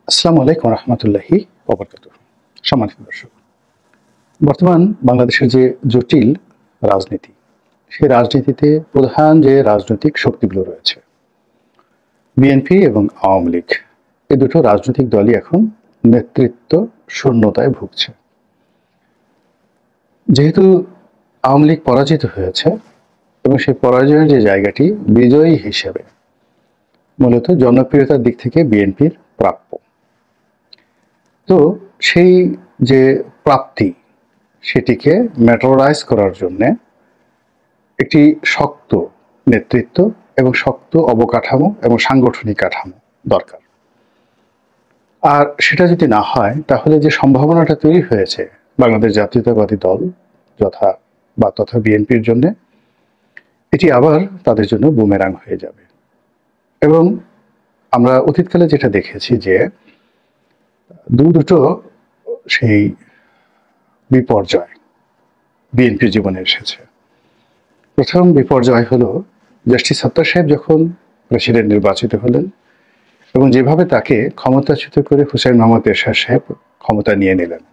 আসসালামু আলাইকুম রহমতুল্লাহি ওবরকাতুহ। সম্মানিত দর্শক, বর্তমান বাংলাদেশের যে জটিল রাজনীতি, সেই রাজনীতিতে প্রধান যে রাজনৈতিক শক্তিগুলো রয়েছে, বিএনপি এবং আওয়ামী লীগ, এই দুটো রাজনৈতিক দলই এখন নেতৃত্ব শূন্যতায় ভুগছে। যেহেতু আওয়ামী লীগ পরাজিত হয়েছে এবং সেই পরাজয়ের যে জায়গাটি, বিজয়ী হিসেবে মূলত জনপ্রিয়তার দিক থেকে বিএনপির প্রাপ্য। তো সেই যে প্রাপ্তি, সেটিকে ম্যাটেরিয়ালাইজ করার জন্য একটি শক্ত নেতৃত্ব এবং শক্ত অবকাঠামো এবং সাংগঠনিক কাঠামো দরকার। আর সেটা যদি না হয়, তাহলে যে সম্ভাবনাটা তৈরি হয়েছে বাংলাদেশ জাতীয়তাবাদী দল তথা বিএনপির জন্য, এটি আবার তাদের জন্য বুমেরাং হয়ে যাবে। এবং আমরা অতীতকালে যেটা দেখেছি যে দুটো সেই বিপর্যয় বিএনপির জীবনে এসেছে। প্রথম বিপর্যয় হলো জাস্টিস সাত্তার সাহেব যখন প্রেসিডেন্ট নির্বাচিত হলেন এবং যেভাবে তাকে ক্ষমতাচ্যুত করে হুসাইন মোহাম্মদ এরশাদ সাহেব ক্ষমতা নিয়ে নিলেন,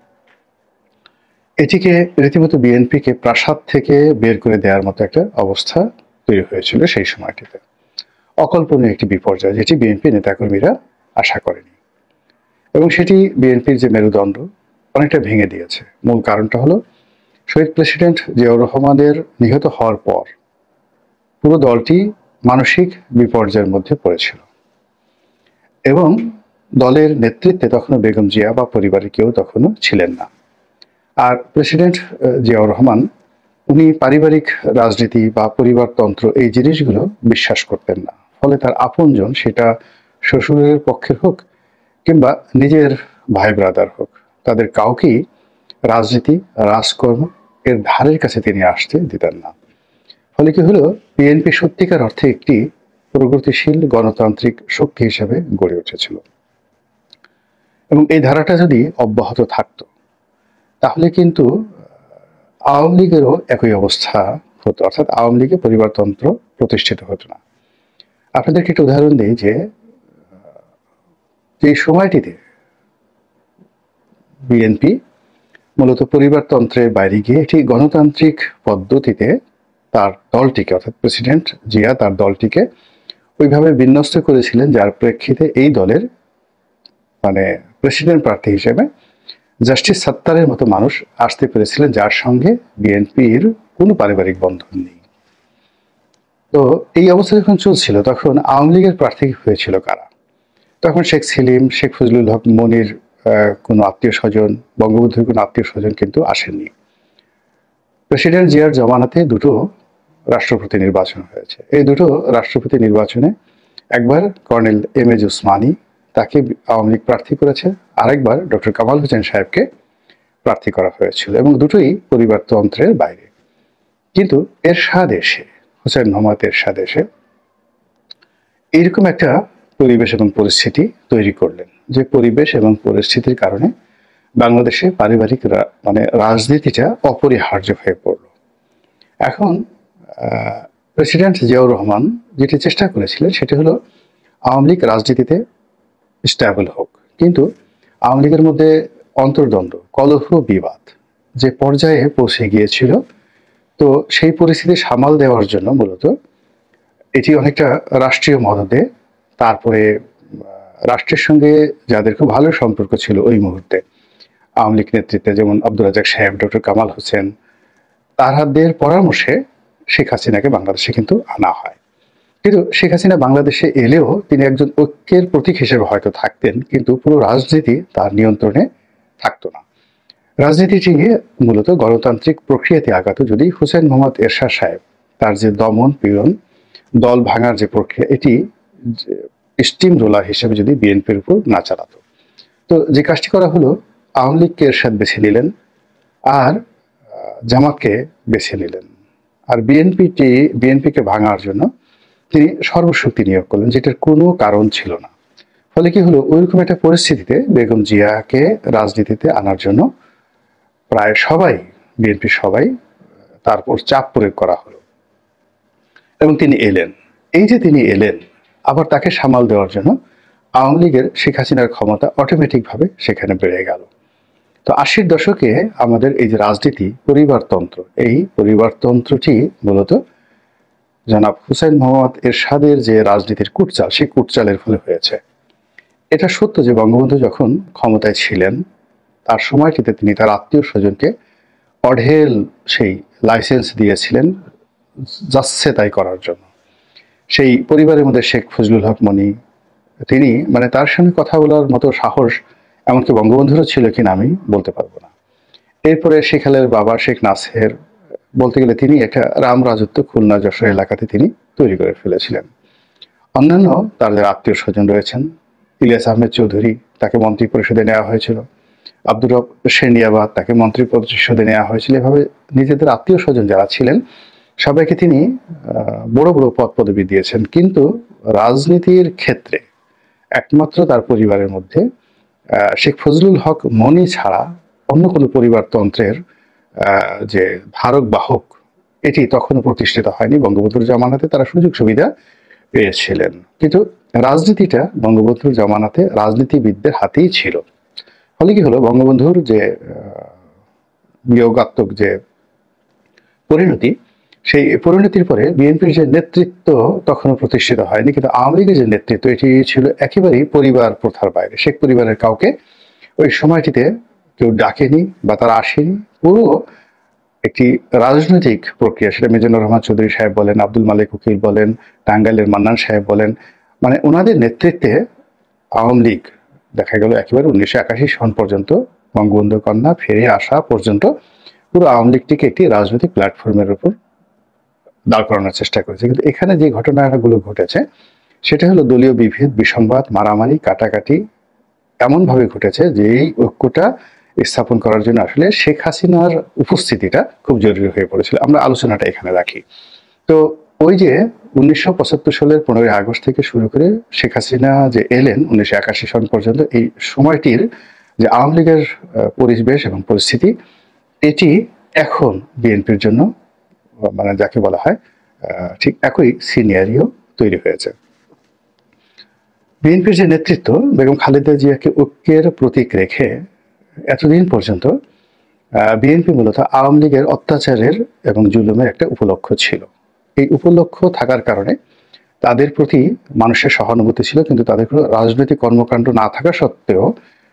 এটিকে রীতিমতো বিএনপিকে প্রাসাদ থেকে বের করে দেওয়ার মতো একটা অবস্থা তৈরি হয়েছিল সেই সময়টিতে। অকল্পনীয় একটি বিপর্যয়, যেটি বিএনপি নেতাকর্মীরা আশা করেনি, এবং সেটি বিএনপির যে মেরুদণ্ড অনেকটা ভেঙে দিয়েছে। মূল কারণটা হলো শহীদ প্রেসিডেন্ট জিয়াউর রহমানের নিহত হওয়ার পর পুরো দলটি মানসিক বিপর্যয়ের মধ্যে পড়েছিল এবং দলের নেতৃত্বে তখনও বেগম জিয়া বা পরিবারের কেউ তখনও ছিলেন না। আর প্রেসিডেন্ট জিয়াউর রহমান, উনি পারিবারিক রাজনীতি বা পরিবারতন্ত্র এই জিনিসগুলো বিশ্বাস করতেন না। ফলে তার আপনজন, সেটা শ্বশুরের পক্ষের হোক কিংবা নিজের ভাই ব্রাদার হোক, তাদের কাউকেই রাজনীতি, রাজকর্ম এর ধারের কাছে তিনি আসতে দিতেন না। ফলে কি হলো, বিএনপি সত্যিকার অর্থে একটি প্রগতিশীল গণতান্ত্রিক শক্তি হিসেবে গড়ে উঠেছিল। এবং এই ধারাটা যদি অব্যাহত থাকতো, তাহলে কিন্তু আওয়ামী লীগেরও একই অবস্থা হতো, অর্থাৎ আওয়ামী লীগে পরিবারতন্ত্র প্রতিষ্ঠিত হতো না। আপনাদেরকে একটা উদাহরণ দিই যে সময়টিতে বিএনপি মূলত পরিবারতন্ত্রের বাইরে গিয়ে একটি গণতান্ত্রিক পদ্ধতিতে তার দলটিকে, অর্থাৎ প্রেসিডেন্ট জিয়া তার দলটিকে ওইভাবে বিন্যস্ত করেছিলেন, যার প্রেক্ষিতে এই দলের প্রেসিডেন্ট প্রার্থী হিসেবে জাস্টিস সাত্তারের মতো মানুষ আসতে পেরেছিলেন, যার সঙ্গে বিএনপির কোনো পারিবারিক বন্ধন নেই। তো এই অবস্থা যখন চলছিল, তখন আওয়ামী লীগের প্রার্থী হয়েছিল কারা? তখন শেখ সেলিম, শেখ ফজলুল হক মনির কোনো আত্মীয় স্বজন, বঙ্গবন্ধুর কোনো আত্মীয় স্বজন কিন্তু আসেননি। প্রেসিডেন্ট জিয়ার জমানাতে দুটো রাষ্ট্রপতি নির্বাচন হয়েছে। এই দুটো রাষ্ট্রপতি নির্বাচনে একবার কর্নেল এম এ ওসমানী, তাকে আওয়ামী লীগ প্রার্থী করেছে, আরেকবার ডক্টর কামাল হোসেন সাহেবকে প্রার্থী করা হয়েছিল, এবং দুটোই পরিবারতন্ত্রের বাইরে। কিন্তু এরশাদ এসে, হুসাইন মোহাম্মদ এরশাদ এসে এইরকম একটা পরিবেশ এবং পরিস্থিতি তৈরি করলেন, যে পরিবেশ এবং পরিস্থিতির কারণে বাংলাদেশে পারিবারিক রাজনীতিটা অপরিহার্য হয়ে পড়ল। এখন প্রেসিডেন্ট জিয়াউর রহমান যেটি চেষ্টা করেছিলেন, সেটি হলো আওয়ামী লীগ রাজনীতিতে স্ট্যাবল হোক, কিন্তু আওয়ামী লীগের মধ্যে অন্তর্দ্বন্দ্ব, কলহ, বিবাদ যে পর্যায়ে পৌঁছে গিয়েছিল, তো সেই পরিস্থিতি সামাল দেওয়ার জন্য মূলত এটি অনেকটা রাষ্ট্রীয় মদদে, তারপরে রাষ্ট্রের সঙ্গে যাদের খুব ভালো সম্পর্ক ছিল ওই মুহূর্তে আওয়ামী লীগ নেতৃত্বে, যেমন আব্দুল রাজ্জাক সাহেব, ডক্টর কামাল হোসেন, তাহাদের পরামর্শে শেখ হাসিনাকে বাংলাদেশে কিন্তু আনা হয়। কিন্তু শেখ হাসিনা বাংলাদেশে এলেও তিনি একজন ঐক্যের প্রতীক হিসেবে হয়তো থাকতেন, কিন্তু পুরো রাজনীতি তার নিয়ন্ত্রণে থাকতো না। রাজনীতিটি মূলত গণতান্ত্রিক প্রক্রিয়াতে আগাতো যদি হুসেন মোহাম্মদ এরশাদ সাহেব তার যে দমন পীড়ন, দল ভাঙার যে প্রক্রিয়া, এটি স্টিম রোলার হিসেবে যদি বিএনপির উপর না চালাতো। তো যে কাজটি করা হলো, আওয়ামী লীগকে এরশাদ বেছে নিলেন আর জামাতকে বেছে নিলেন, আর বিএনপিকে ভাঙার জন্য তিনি সর্বশক্তি নিয়োগ করলেন, যেটার কোনো কারণ ছিল না। ফলে কি হলো, ওইরকম একটা পরিস্থিতিতে বেগম জিয়াকে রাজনীতিতে আনার জন্য প্রায় সবাই, বিএনপির সবাই তারপর চাপ প্রয়োগ করা হলো এবং তিনি এলেন। এই যে তিনি এলেন, আবার তাকে সামাল দেওয়ার জন্য আওয়ামী লীগের শেখ হাসিনার ক্ষমতা অটোমেটিকভাবে সেখানে বেড়ে গেল। তো 80-র দশকে আমাদের এই যে রাজনীতি পরিবারতন্ত্র, এই পরিবারতন্ত্রটি মূলত জনাব হুসাইন মোহাম্মদ এরশাদের যে রাজনীতির কুটচাল, সেই কুটচালের ফলে হয়েছে। এটা সত্য যে বঙ্গবন্ধু যখন ক্ষমতায় ছিলেন তার সময়টিতে তিনি তার আত্মীয় স্বজনকে অঢেল সেই লাইসেন্স দিয়েছিলেন যাচ্ছে তাই করার জন্য। সেই পরিবারের মধ্যে শেখ ফজলুল হক মনি, তিনি মানে তার সঙ্গে কথা বলার মতো সাহস এমনকি বঙ্গবন্ধুরও ছিল কিনা আমি বলতে পারবো না। এরপরে শেখ হেলালের বাবা শেখ নাসের, বলতে গেলে তিনি একটা রাম রাজত্ব খুলনা যশোর এলাকাতে তিনি তৈরি করে ফেলেছিলেন। অন্যান্য তাদের আত্মীয় স্বজন রয়েছেন। ইলিয়াস আহমেদ চৌধুরী, তাকে মন্ত্রী পরিষদে নেওয়া হয়েছিল। আব্দুর রব সেনিয়াবাদ, তাকে মন্ত্রী পরিষদে নেওয়া হয়েছিল। এভাবে নিজেদের আত্মীয় স্বজন যারা ছিলেন সবাইকে তিনি বড় বড় পদ পদবি দিয়েছেন। কিন্তু রাজনীতির ক্ষেত্রে একমাত্র তার পরিবারের মধ্যে শেখ ফজলুল হক মনি ছাড়া অন্য কোনো পরিবারতন্ত্রের যে ধারক বাহক, এটি তখনও প্রতিষ্ঠিত হয়নি। বঙ্গবন্ধুর জামানাতে তারা সুযোগ সুবিধা পেয়েছিলেন, কিন্তু রাজনীতিটা বঙ্গবন্ধুর জামানাতে রাজনীতিবিদদের হাতেই ছিল। ফলে কি হলো, বঙ্গবন্ধুর যে বিয়োগাত্মক যে পরিণতি, সেই পরিণতির পরে বিএনপির যে নেতৃত্ব তখনও প্রতিষ্ঠিত হয়নি, কিন্তু আওয়ামী লীগের যে নেতৃত্ব এটি ছিল একেবারেই পরিবার প্রথার বাইরে। শেখ পরিবারের কাউকে ওই সময়টিতে কেউ ডাকেনি বা তারা আসেনি। পুরো একটি রাজনৈতিক প্রক্রিয়া, সেটা মিজানুর রহমান চৌধুরী সাহেব বলেন, আব্দুল মালিক উকিল বলেন, টাঙ্গাইলের মান্নান সাহেব বলেন, মানে ওনাদের নেতৃত্বে আওয়ামী লীগ দেখা গেল একেবারে 1981 সন পর্যন্ত, বঙ্গবন্ধু কন্যা ফিরে আসা পর্যন্ত পুরো আওয়ামী লীগটিকে একটি রাজনৈতিক প্ল্যাটফর্মের উপর দাঁড় করানোর চেষ্টা করেছে। কিন্তু এখানে যে ঘটনাগুলো ঘটেছে সেটা হলো দলীয় বিভেদ, বিসংবাদ, মারামারি, কাটাকাটি এমনভাবে ঘটেছে যে এই ঐক্যটা স্থাপন করার জন্য আসলে শেখ হাসিনার উপস্থিতিটা খুব জরুরি হয়ে পড়েছিল। আমরা আলোচনাটা এখানে রাখি। তো ওই যে 1975 সালের 15ই আগস্ট থেকে শুরু করে শেখ হাসিনা যে এলেন 1981 সন পর্যন্ত, এই সময়টির যে আওয়ামী লীগের পরিবেশ এবং পরিস্থিতি, এটি এখন বিএনপির জন্য মানে যাকে বলা হয় ঠিক একই সিনারিও তৈরি হয়েছে। বিএনপির যে নেতৃত্ব বেগম খালেদা জিয়াকে ঐক্যের প্রতীক রেখে এতদিন পর্যন্ত বিএনপি মূলত আওয়ামী লীগের অত্যাচারের এবং জুলুমের একটা উপলক্ষ্য ছিল। এই উপলক্ষ্য থাকার কারণে তাদের প্রতি মানুষের সহানুভূতি ছিল, কিন্তু তাদের কোনো রাজনৈতিক কর্মকাণ্ড না থাকা সত্ত্বেও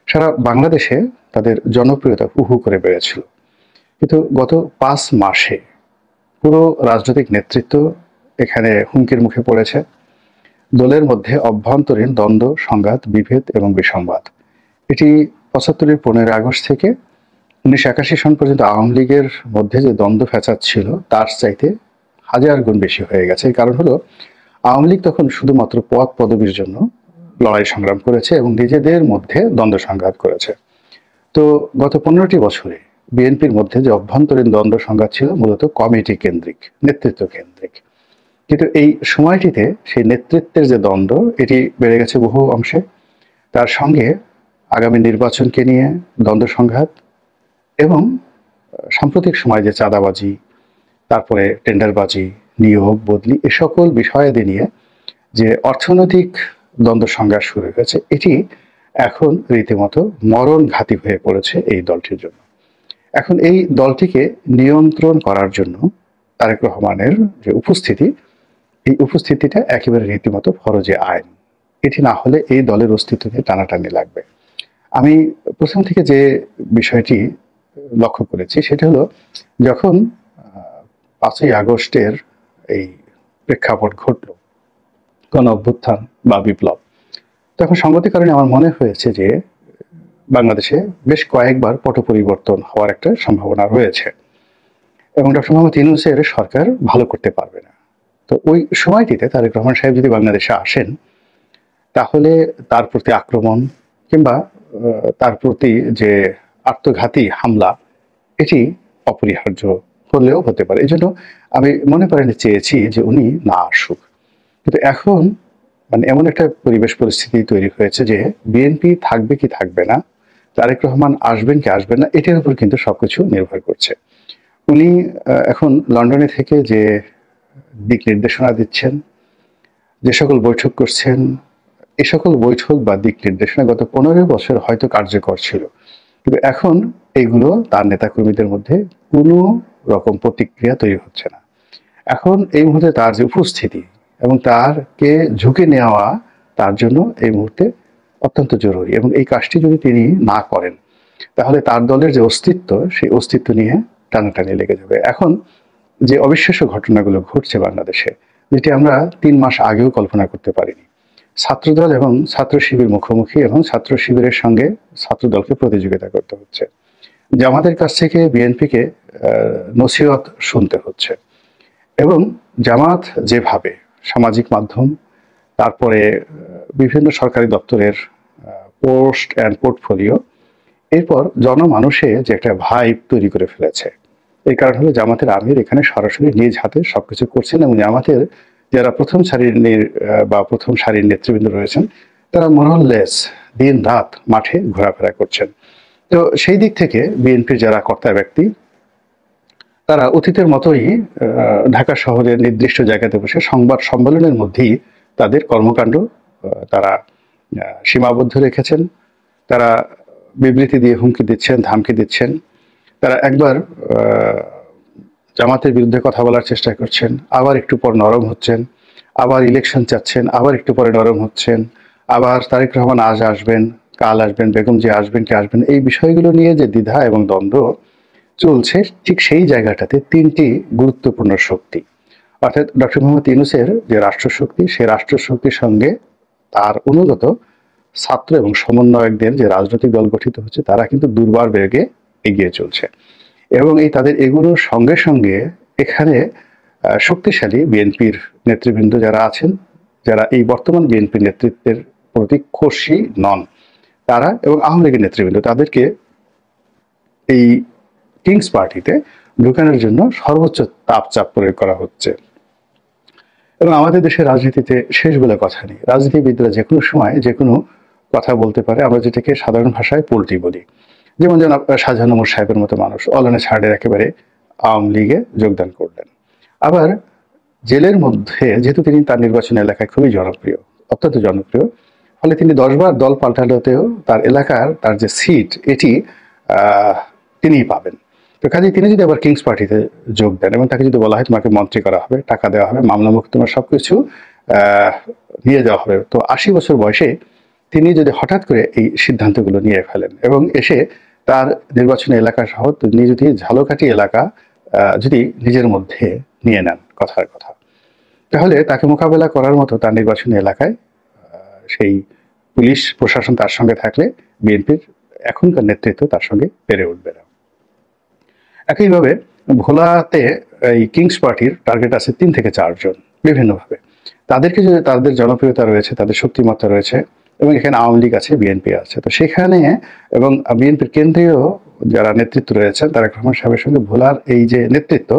সারা বাংলাদেশে তাদের জনপ্রিয়তা হু করে বেড়েছিল। কিন্তু গত 5 মাসে পুরো রাজনৈতিক নেতৃত্ব এখানে হুমকির মুখে পড়েছে। দলের মধ্যে অভ্যন্তরীণ দ্বন্দ্ব, সংঘাত, বিভেদ এবং বিসংবাদ, এটি 75-এর 15ই আগস্ট থেকে 1981 সন পর্যন্ত আওয়ামী লীগের মধ্যে যে দ্বন্দ্ব ফ্যাসাদ ছিল তার চাইতে হাজার গুণ বেশি হয়ে গেছে। এর কারণ হলো আওয়ামী লীগ তখন শুধুমাত্র পদ পদবীর জন্য লড়াই সংগ্রাম করেছে এবং নিজেদের মধ্যে দ্বন্দ্ব সংঘাত করেছে। তো গত 15টি বছরে বিএনপির মধ্যে যে অভ্যন্তরীণ দ্বন্দ্ব সংঘাত ছিল মূলত কমিটি কেন্দ্রিক, নেতৃত্ব কেন্দ্রিক। কিন্তু এই সময়টিতে সেই নেতৃত্বের যে দ্বন্দ্ব এটি বেড়ে গেছে বহু অংশে। তার সঙ্গে আগামী নির্বাচনকে নিয়ে দ্বন্দ্ব সংঘাত এবং সাম্প্রতিক সময়ে যে চাঁদাবাজি, তারপরে টেন্ডারবাজি, নিয়োগ বদলি, এ সকল বিষয়াদি নিয়ে যে অর্থনৈতিক দ্বন্দ্ব সংঘাত শুরু হয়েছে, এটি এখন রীতিমতো মরণঘাতী হয়ে পড়েছে এই দলটির জন্য। এখন এই দলটিকে নিয়ন্ত্রণ করার জন্য তারেক রহমানের যে উপস্থিতি, এই উপস্থিতিটা একেবারে রীতিমতো ফরজে আইন। এটি না হলে এই দলের অস্তিত্বকে টানাটানি লাগবে। আমি প্রথম থেকে যে বিষয়টি লক্ষ্য করেছি সেটা হলো, যখন 5ই আগস্টের এই প্রেক্ষাপট ঘটল, গণ অভ্যুত্থান বা বিপ্লব, তখন সংগতির কারণে আমার মনে হয়েছে যে বাংলাদেশে বেশ কয়েকবার পট পরিবর্তন হওয়ার একটা সম্ভাবনা রয়েছে এবং ডক্টর মোহাম্মদ ইউনূসের সরকার ভালো করতে পারবে না। তো ওই সময়টিতে তারেক রহমান সাহেব যদি বাংলাদেশে আসেন, তাহলে তার প্রতি আক্রমণ কিংবা তার প্রতি যে আত্মঘাতী হামলা, এটি অপরিহার্য হলেও হতে পারে। এই জন্য আমি মনে করেনি চেয়েছি যে উনি না আসুক। কিন্তু এখন মানে এমন একটা পরিবেশ পরিস্থিতি তৈরি হয়েছে যে বিএনপি থাকবে কি থাকবে না, তারেক রহমান আসবেন কি আসবেন না, এটার উপর কিন্তু সবকিছু নির্ভর করছে। উনি এখন লন্ডনে থেকে যে দিক নির্দেশনা দিচ্ছেন, যে সকল বৈঠক করছেন, এই সকল বৈঠক বা দিক নির্দেশনা গত 15 বছর হয়তো কার্যকর ছিল, কিন্তু এখন এগুলো তার নেতাকর্মীদের মধ্যে কোনো রকম প্রতিক্রিয়া তৈরি হচ্ছে না। এখন এই মুহূর্তে তার যে উপস্থিতি এবং তারকে ঝুঁকে নেওয়া তার জন্য এই মুহূর্তে অত্যন্ত জরুরি, এবং এই কাজটি যদি তিনি না করেন তাহলে তার দলের যে অস্তিত্ব, সেই অস্তিত্ব নিয়ে টানাটানি লেগে যাবে। এখন যে অবিশ্বাস্য ঘটনাগুলো ঘটছে বাংলাদেশে, যেটি আমরা 3 মাস আগেও কল্পনা করতে পারিনি। ছাত্রদল এবং ছাত্র শিবির মুখোমুখি, এবং ছাত্র শিবিরের সঙ্গে ছাত্রদলকে প্রতিযোগিতা করতে হচ্ছে। জামাতের কাছ থেকে বিএনপিকে নসিহত শুনতে হচ্ছে, এবং জামাত যেভাবে সামাজিক মাধ্যম, তারপরে বিভিন্ন সরকারি দপ্তরের পোস্ট অ্যান্ড পোর্টফোলিও, এরপর জনমানুষে যে একটা ভাইব তৈরি করে ফেলেছে। এই কারণ হলো জামাতের আমির এখানে সরাসরি নিজ হাতে সবকিছু করছেন, এবং জামাতের যারা প্রথম সারির নেতৃবৃন্দ রয়েছেন তারা মোরলেস দিন রাত মাঠে ঘোরাফেরা করছেন। তো সেই দিক থেকে বিএনপির যারা কর্তা ব্যক্তি, তারা অতীতের মতোই ঢাকা শহরের নির্দিষ্ট জায়গাতে বসে সংবাদ সম্মেলনের মধ্যেই তাদের কর্মকাণ্ড তারা সীমাবদ্ধ রেখেছেন। তারা বিবৃতি দিয়ে হুমকি দিচ্ছেন, ধামকি দিচ্ছেন। তারা একবার জামাতের বিরুদ্ধে কথা বলার চেষ্টা করছেন, আবার একটু পর নরম হচ্ছেন, আবার ইলেকশন চাচ্ছেন, আবার একটু পরে নরম হচ্ছেন, আবার তারেক রহমান আজ আসবেন, কাল আসবেন, বেগম জি আসবেন কি আসবেন, এই বিষয়গুলো নিয়ে যে দ্বিধা এবং দ্বন্দ্ব চলছে, ঠিক সেই জায়গাটাতে 3টি গুরুত্বপূর্ণ শক্তি, অর্থাৎ ডক্টর মোহাম্মদ ইউনূসের যে রাষ্ট্রশক্তি, সেই রাষ্ট্রশক্তির সঙ্গে তার অনুগত ছাত্র এবং সমন্বয়কদের যে রাজনৈতিক দল গঠিত হচ্ছে, তারা কিন্তু দুর্বার বেগে এগিয়ে চলছে। এবং এই তাদের এগুলোর সঙ্গে সঙ্গে এখানে শক্তিশালী বিএনপির নেতৃবৃন্দ যারা আছেন, যারা এই বর্তমান বিএনপি নেতৃত্বের প্রতি খুশি নন, তারা এবং আওয়ামী লীগের নেতৃবৃন্দ, তাদেরকে এই কিংস পার্টিতে ঢুকানোর জন্য সর্বোচ্চ চাপ প্রয়োগ করা হচ্ছে। এবং আমাদের দেশের রাজনীতিতে শেষ বলে কথা নেই। রাজনীতিবিদরা যে কোনো সময় যে কোনো কথা বলতে পারে, আমরা যেটাকে সাধারণ ভাষায় পোল্টি বলি। যেমন শাহজাহান ওমর সাহেবের মতো মানুষ অলানে ছাড়ের একেবারে আওয়ামী লীগে যোগদান করলেন। আবার জেলের মধ্যে, যেহেতু তিনি তার নির্বাচনী এলাকায় খুবই জনপ্রিয়, অত্যন্ত জনপ্রিয়, ফলে তিনি 10 বার দল পাল্টালেও তার এলাকার তার যে সিট, এটি তিনিই পাবেন। তো কাজে তিনি যদি আবার কিংস পার্টিতে যোগ দেন এবং তাকে যদি বলা হয় তোমাকে মন্ত্রী করা হবে, টাকা দেওয়া হবে, মামলা মোকদ্দমা সবকিছু নিয়ে যাওয়া হবে, তো 80 বছর বয়সে তিনি যদি হঠাৎ করে এই সিদ্ধান্তগুলো নিয়ে ফেলেন এবং এসে তার নির্বাচনী এলাকা সহ তিনি যদি ঝালকাঠি এলাকা যদি নিজের মধ্যে নিয়ে নেন কথার কথা, তাহলে তাকে মোকাবেলা করার মতো তার নির্বাচনী এলাকায় সেই পুলিশ প্রশাসন তার সঙ্গে থাকলে বিএনপির এখনকার নেতৃত্ব তার সঙ্গে পেরে উঠবে না। একইভাবে ভোলাতে এই কিংস পার্টির টার্গেট আছে 3 থেকে 4 জন বিভিন্নভাবে। তাদেরকে যদি, তাদের জনপ্রিয়তা রয়েছে, তাদের শক্তিমত্তা রয়েছে, এবং এখানে আওয়ামী লীগ আছে, বিএনপি আছে, তো সেখানে এবং বিএনপির কেন্দ্রীয় যারা নেতৃত্ব রয়েছেন তারেক রহমান সাহেবের সঙ্গে ভোলার এই যে নেতৃত্ব,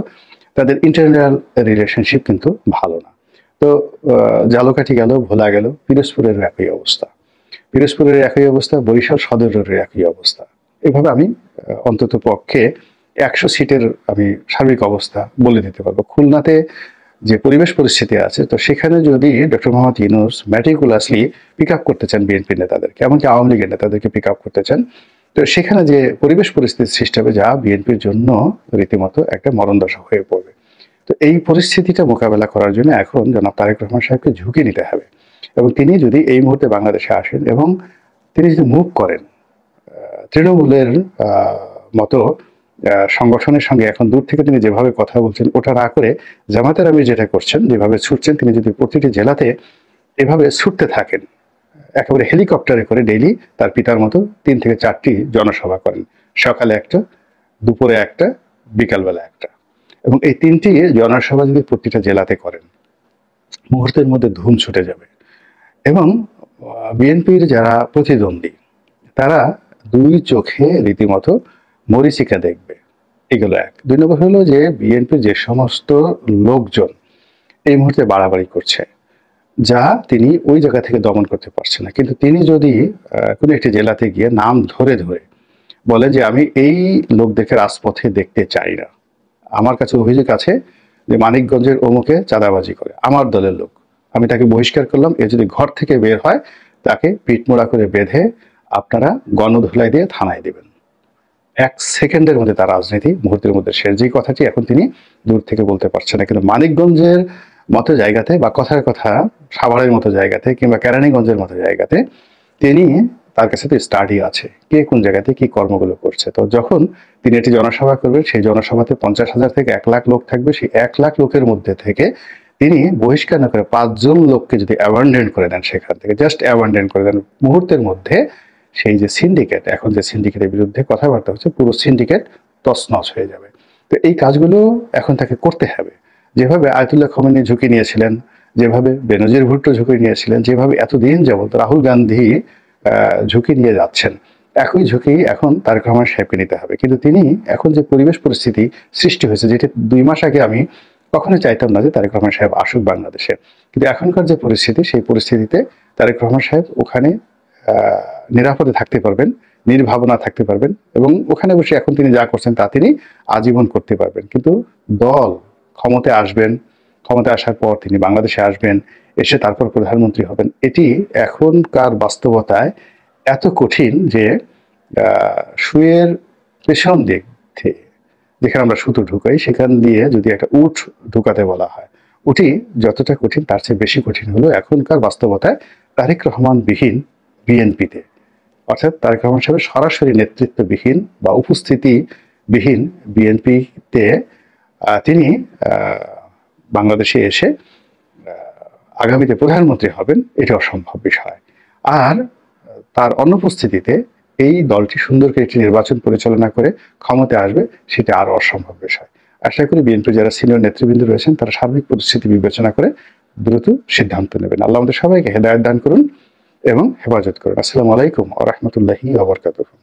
তাদের ইন্টারনাল রিলেশনশিপ কিন্তু ভালো না। তো ঝালকাঠি গেল, ভোলা গেল, পিরোজপুরের একই অবস্থা, বরিশাল সদরের একই অবস্থা। এভাবে আমি অন্তত পক্ষে 100 সিটের আমি সার্বিক অবস্থা বলে দিতে পারবো। খুলনাতে যে পরিবেশ পরিস্থিতি আছে, তো সেখানে যদি doctor Mohammad Yunus meticulously pick up করতে চান বিএনপি নেতাদেরকে, এমনকি আওয়ামী লীগের নেতাদেরকে পিক আপ করতে চান, তো সেখানে যে পরিবেশ পরিস্থিতি সৃষ্টি হবে, যা বিএনপির জন্য রীতিমতো একটা মরণদশা হয়ে পড়বে। তো এই পরিস্থিতিটা মোকাবেলা করার জন্য এখন জনাব তারেক রহমান সাহেবকে ঝুঁকি নিতে হবে, এবং তিনি যদি এই মুহূর্তে বাংলাদেশে আসেন এবং তিনি যদি মুভ করেন তৃণমূলের মতো সংগঠনের সঙ্গে, এখন দূর থেকে তিনি যেভাবে কথা বলছেন ওটা না করে জামাতের আমির যেটা করছেন, যেভাবে ছুটছেন, তিনি যদি প্রতিটি জেলাতে এভাবে ছুটতে থাকেন, একেবারে হেলিকপ্টারে করে ডেইলি তার পিতার মতো 3 থেকে 4টি জনসভা করেন, সকালে একটা, দুপুরে একটা, বিকালবেলা একটা, এবং এই 3টি জনসভা যদি প্রতিটা জেলাতে করেন, মুহূর্তের মধ্যে ধুম ছুটে যাবে। এবং বিএনপির যারা প্রতিদ্বন্দ্বী, তারা 2 চোখে রীতিমতো মরীচিকা দেখবে। এগুলো এক। 2 নম্বর হলো যে বিএনপির যে সমস্ত লোকজন এই মুহূর্তে বাড়াবাড়ি করছে, যা তিনি ওই জায়গা থেকে দমন করতে পারছেন না, কিন্তু তিনি যদি কোনো একটি জেলাতে গিয়ে নাম ধরে ধরে বলেন যে আমি এই লোকদেরকে রাজপথে দেখতে চাই না, আমার কাছে অভিযোগ আছে যে মানিকগঞ্জের অমুকে চাঁদাবাজি করে, আমার দলের লোক, আমি তাকে বহিষ্কার করলাম, এ যদি ঘর থেকে বের হয় তাকে পিঠমোড়া করে বেঁধে আপনারা গণধোলাই দিয়ে থানায় দেবেন। 1 সেকেন্ডের মধ্যে তার রাজনীতি মুহূর্তের মধ্যে শেষ। যে কথাটি এখন তিনি দূর থেকে বলতে পারছেন না, কিন্তু মানিকগঞ্জের মতো জায়গাতে বা কথার কথা সাভারের মতো জায়গাতে কিংবা কেরানীগঞ্জের মতো জায়গাতে তিনি, তার কাছে তো স্টাডি আছে কে কোন জায়গাতে কি কর্মগুলো করছে। তো যখন তিনি একটি জনসভা করবেন, সেই জনসভাতে 50,000 থেকে 1 লাখ লোক থাকবে। সেই 1 লাখ লোকের মধ্যে থেকে তিনি বহিষ্কার না করে 5 জন লোককে যদি অ্যাবান্ডন করে দেন, সেখান থেকে জাস্ট অ্যাবান্ডন করে দেন, মুহূর্তের মধ্যে সেই যে সিন্ডিকেট, এখন যে সিন্ডিকেটের বিরুদ্ধে কথাবার্তা হচ্ছে, পুরো সিন্ডিকেট তছনছ হয়ে যাবে। তো এই কাজগুলো এখন তাকে করতে হবে। যেভাবে আয়াতুল্লাহ খোমেনি ঝুঁকি নিয়েছিলেন, যেভাবে বেনজির ভুট্টো ঝুঁকি নিয়েছিলেন, যেভাবে এতদিন যাবত রাহুল গান্ধী ঝুঁকি নিয়ে যাচ্ছেন, একই ঝুঁকি এখন তারেক রহমান সাহেবকে নিতে হবে। কিন্তু তিনি এখন যে পরিবেশ পরিস্থিতি সৃষ্টি হয়েছে, যেটি 2 মাস আগে আমি কখনোই চাইতাম না যে তারেক রহমান সাহেব আসুক বাংলাদেশে, কিন্তু এখনকার যে পরিস্থিতি, সেই পরিস্থিতিতে তারেক রহমান সাহেব ওখানে নিরাপদে থাকতে পারবেন, নির্ভাবনা থাকতে পারবেন, এবং ওখানে বসে এখন তিনি যা করছেন তা তিনি আজীবন করতে পারবেন। কিন্তু দল ক্ষমতায় আসবেন, ক্ষমতায় আসার পর তিনি বাংলাদেশে আসবেন, এসে তারপর প্রধানমন্ত্রী হবেন, এটি এখনকার বাস্তবতায় এত কঠিন যে শুয়ের পেছন দিক থেকে, যেখানে আমরা সুতো ঢুকাই, সেখান দিয়ে যদি একটা উট ঢুকাতে বলা হয়, উটি যতটা কঠিন তার চেয়ে বেশি কঠিন হলো এখনকার বাস্তবতায় তারেক রহমান বিহীন বিএনপিতে। অর্থাৎ তারেক রহমান সাহেবের সরাসরি নেতৃত্ববিহীন বা উপস্থিতিবিহীন বিএনপিতে তিনি বাংলাদেশে এসে আগামীতে প্রধানমন্ত্রী হবেন, এটা অসম্ভব বিষয়। আর তার অনুপস্থিতিতে এই দলটি সুন্দর করে একটি নির্বাচন পরিচালনা করে ক্ষমতায় আসবে, সেটা আরো অসম্ভব বিষয়। আশা করি বিএনপি যারা সিনিয়র নেতৃবৃন্দ রয়েছেন, তারা সার্বিক পরিস্থিতি বিবেচনা করে দ্রুত সিদ্ধান্ত নেবেন। আল্লাহ আমাদের সবাইকে হেদায়েত দান করুন এবং হেফাজত করুন। আসসালামু আলাইকুম ওয়া রাহমাতুল্লাহি ওয়া বারাকাতুহু।